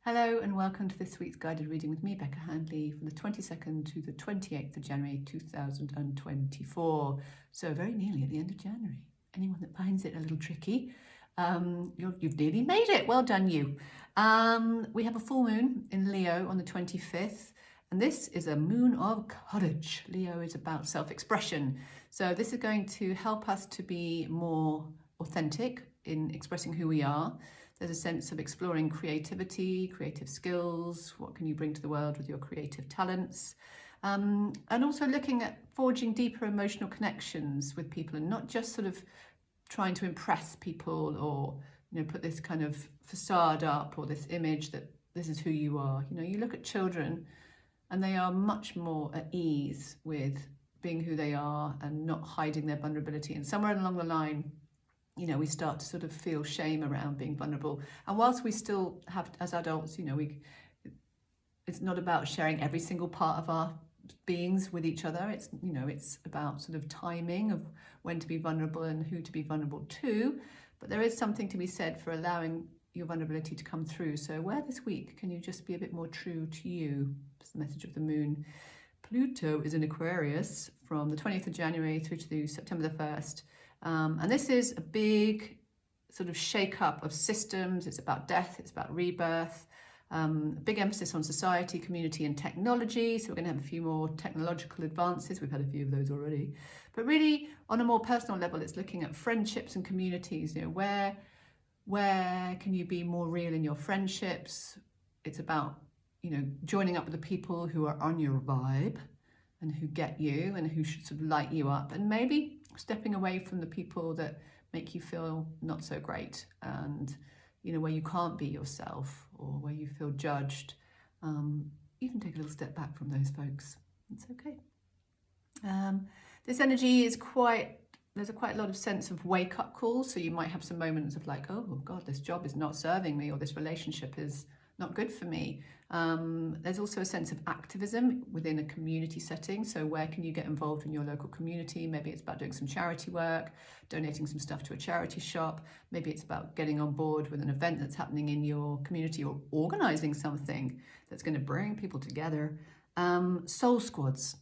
Hello and welcome to this week's guided reading with me, Becca Handley, from the 22nd to the 28th of January 2024. So very nearly at the end of January. Anyone that finds it a little tricky, you've nearly made it. Well done you. We have a full moon in Leo on the 25th, and this is a moon of courage. Leo is about self-expression. So this is going to help us to be more authentic in expressing who we are. There's a sense of exploring creativity, creative skills, what can you bring to the world with your creative talents, and also looking at forging deeper emotional connections with people and not just sort of trying to impress people or put this kind of facade up or this image that this is who you are. You look at children and they are much more at ease with being who they are and not hiding their vulnerability, and somewhere along the line we start to sort of feel shame around being vulnerable. And whilst we still have, as adults, it's not about sharing every single part of our beings with each other. It's, it's about sort of timing of when to be vulnerable and who to be vulnerable to. But there is something to be said for allowing your vulnerability to come through. So where this week can you just be a bit more true to you? It's the message of the moon. Pluto is in Aquarius from the 20th of January through to September the 1st. And this is a big sort of shake-up of systems. It's about death, it's about rebirth, a big emphasis on society, community and technology. So we're going to have a few more technological advances. We've had a few of those already. But really, on a more personal level, it's looking at friendships and communities. Where can you be more real in your friendships? It's about, joining up with the people who are on your vibe and who get you and who should sort of light you up, and maybe stepping away from the people that make you feel not so great, and where you can't be yourself or where you feel judged. You can take a little step back from those folks. It's okay. This energy is there's quite a lot of sense of wake-up calls. So you might have some moments of like, oh God, this job is not serving me, or this relationship is not good for me. There's also a sense of activism within a community setting. So where can you get involved in your local community? Maybe it's about doing some charity work, donating some stuff to a charity shop. Maybe it's about getting on board with an event that's happening in your community, or organizing something that's going to bring people together. Soul squads,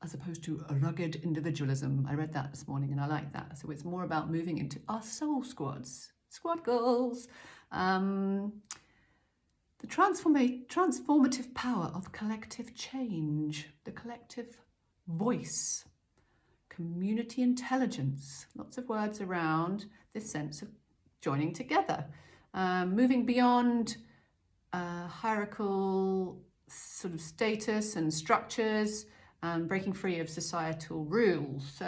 as opposed to a rugged individualism. I read that this morning and I like that. So it's more about moving into our soul squads, squad goals. The transformative power of collective change, the collective voice, community intelligence, lots of words around this sense of joining together, moving beyond hierarchical sort of status and structures, and breaking free of societal rules.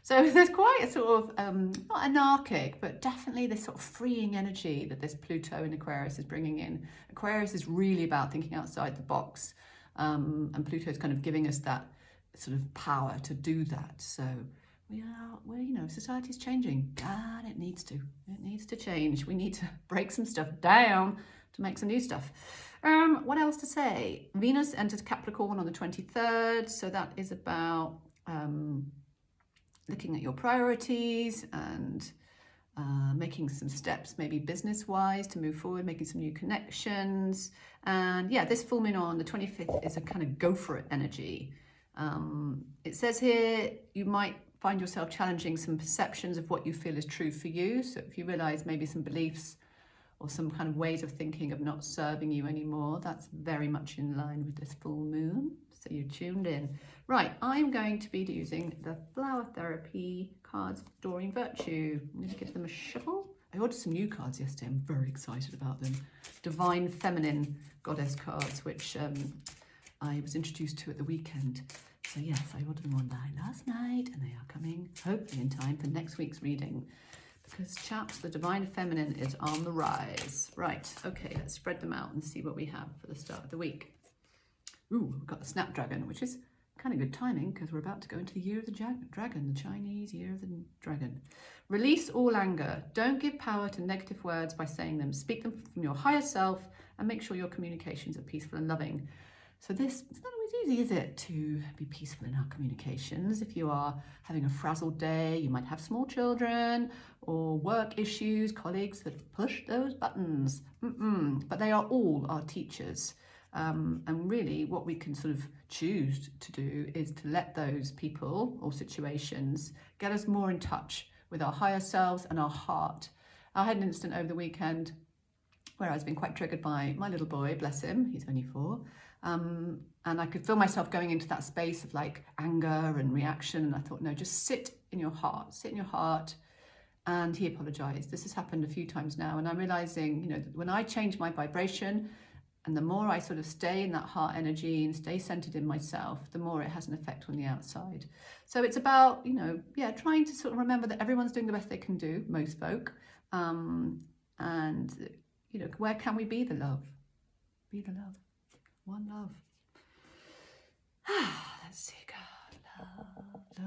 So there's quite a sort of, not anarchic, but definitely this sort of freeing energy that this Pluto in Aquarius is bringing in. Aquarius is really about thinking outside the box, and Pluto is kind of giving us that sort of power to do that. So society's changing. God, it needs to change. We need to break some stuff down to make some new stuff. What else to say? Venus enters Capricorn on the 23rd. So that is about looking at your priorities and making some steps, maybe business-wise, to move forward, making some new connections. And yeah, this full moon on the 25th is a kind of go for it energy. It says here you might find yourself challenging some perceptions of what you feel is true for you. So if you realize maybe some beliefs or some kind of ways of thinking of not serving you anymore, that's very much in line with this full moon. So you're tuned in. Right, I'm going to be using the Flower Therapy cards, Doreen Virtue. I'm going to give them a shuffle. I ordered some new cards yesterday. I'm very excited about them. Divine Feminine Goddess cards, which I was introduced to at the weekend. So yes, I ordered them online last night, and they are coming hopefully in time for next week's reading. Because chaps, the Divine Feminine is on the rise. Right, okay, let's spread them out and see what we have for the start of the week. Ooh, we've got the Snapdragon, which is kind of good timing because we're about to go into the Year of the Dragon, the Chinese Year of the Dragon. Release all anger. Don't give power to negative words by saying them. Speak them from your higher self and make sure your communications are peaceful and loving. So it's not always easy, is it, to be peaceful in our communications? If you are having a frazzled day, you might have small children or work issues, colleagues that push those buttons. But they are all our teachers. And really what we can sort of choose to do is to let those people or situations get us more in touch with our higher selves and our heart. I had an incident over the weekend where I was being quite triggered by my little boy, bless him, he's only 4. And I could feel myself going into that space of like anger and reaction. And I thought, no, just sit in your heart. And he apologized. This has happened a few times now. And I'm realizing, that when I change my vibration and the more I sort of stay in that heart energy and stay centered in myself, the more it has an effect on the outside. So it's about, trying to sort of remember that everyone's doing the best they can do, most folk. And, where can we be the love? Be the love. One love. Let's see, God. Love.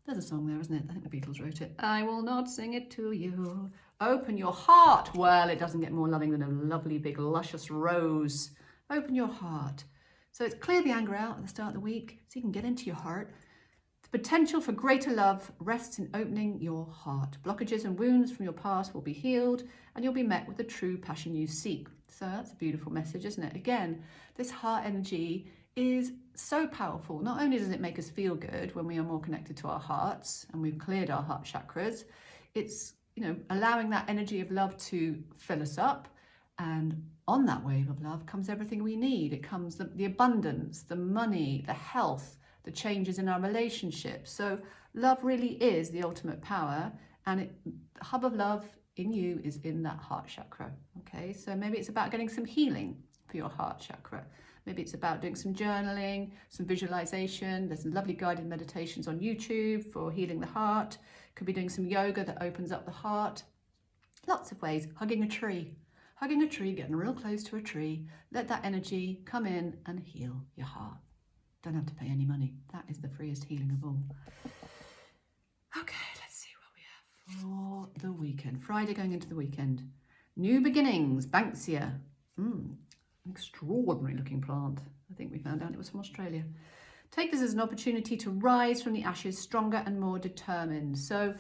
There's a song there, isn't it? I think the Beatles wrote it. I will not sing it to you. Open your heart. Well, it doesn't get more loving than a lovely, big, luscious rose. Open your heart. So it's clear the anger out at the start of the week so you can get into your heart. The potential for greater love rests in opening your heart. Blockages and wounds from your past will be healed and you'll be met with the true passion you seek. So that's a beautiful message, isn't it? Again, this heart energy is so powerful. Not only does it make us feel good when we are more connected to our hearts and we've cleared our heart chakras, it's, allowing that energy of love to fill us up. And on that wave of love comes everything we need. It comes the abundance, the money, the health, the changes in our relationships. So love really is the ultimate power, and the hub of love in you is in that heart chakra. Okay, so maybe it's about getting some healing for your heart chakra. Maybe it's about doing some journaling, some visualization. There's some lovely guided meditations on YouTube for healing the heart. Could be doing some yoga that opens up the heart. Lots of ways. Hugging a tree, getting real close to a tree. Let that energy come in and heal your heart. Don't have to pay any money. That is the freest healing of all. Okay, let's see what we have for the weekend. Friday going into the weekend. New beginnings, Banksia. An extraordinary looking plant. I think we found out it was from Australia. Take this as an opportunity to rise from the ashes stronger and more determined. So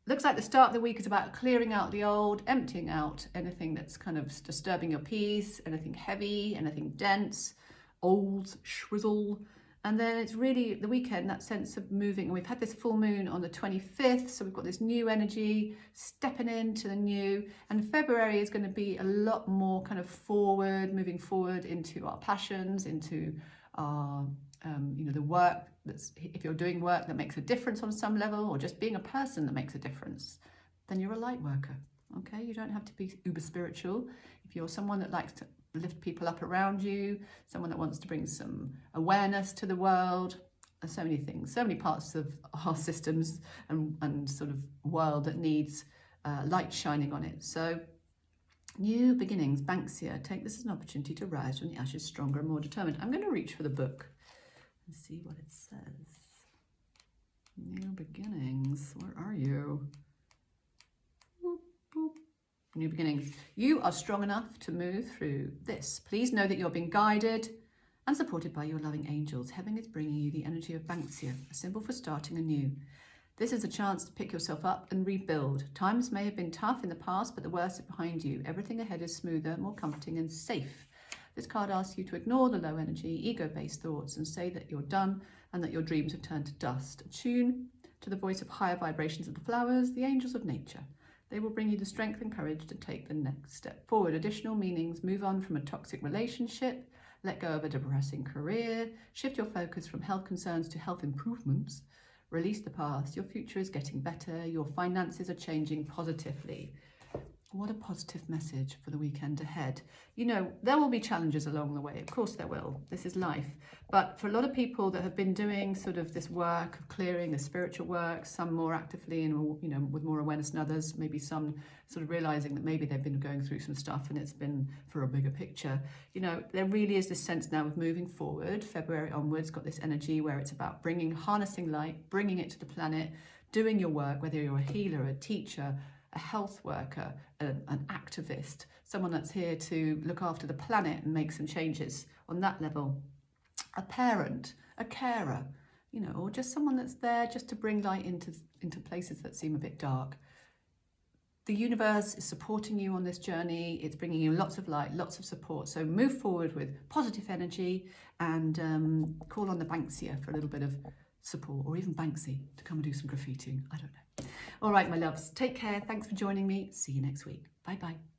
looks like the start of the week is about clearing out the old, emptying out anything that's kind of disturbing your peace, anything heavy, anything dense, old, shrizzle. And then it's really the weekend, that sense of moving. And we've had this full moon on the 25th, so we've got this new energy stepping into the new. And February is going to be a lot more kind of forward, moving forward into our passions, into our, the work that's, if you're doing work that makes a difference on some level, or just being a person that makes a difference, then you're a light worker. Okay, you don't have to be uber spiritual. If you're someone that likes to lift people up around you, someone that wants to bring some awareness to the world, there's so many things, so many parts of our systems and sort of world that needs light shining on it. So new beginnings, Banksia. Take this as an opportunity to rise from the ashes stronger and more determined. I'm going to reach for the book and see what it says. New beginnings, where are you? Boop, boop. New beginnings. You are strong enough to move through this. Please know that you're being guided and supported by your loving angels. Heaven is bringing you the energy of Banksia, a symbol for starting anew. This is a chance to pick yourself up and rebuild. Times may have been tough in the past, but the worst is behind you. Everything ahead is smoother, more comforting and safe. This card asks you to ignore the low energy, ego-based thoughts and say that you're done and that your dreams have turned to dust. Attune to the voice of higher vibrations of the flowers, the angels of nature. They will bring you the strength and courage to take the next step forward. Additional meanings: move on from a toxic relationship, let go of a depressing career, shift your focus from health concerns to health improvements, release the past, your future is getting better, your finances are changing positively. What a positive message for the weekend ahead. You know, there will be challenges along the way. Of course there will. This is life. But for a lot of people that have been doing sort of this work of clearing, the spiritual work, some more actively and, you know, with more awareness than others, maybe some sort of realizing that maybe they've been going through some stuff and it's been for a bigger picture. You know, there really is this sense now of moving forward. February onwards got this energy where it's about harnessing light, bringing it to the planet, doing your work, whether you're a healer, a teacher, a a health worker, an activist, someone that's here to look after the planet and make some changes on that level, a parent, a carer, you know, or just someone that's there just to bring light into places that seem a bit dark. The universe is supporting you on this journey. It's bringing you lots of light, lots of support. So move forward with positive energy and call on the Banksia for a little bit of support, or even Banksy to come and do some graffitiing. I don't know. All right, my loves, take care. Thanks for joining me. See you next week. Bye-bye.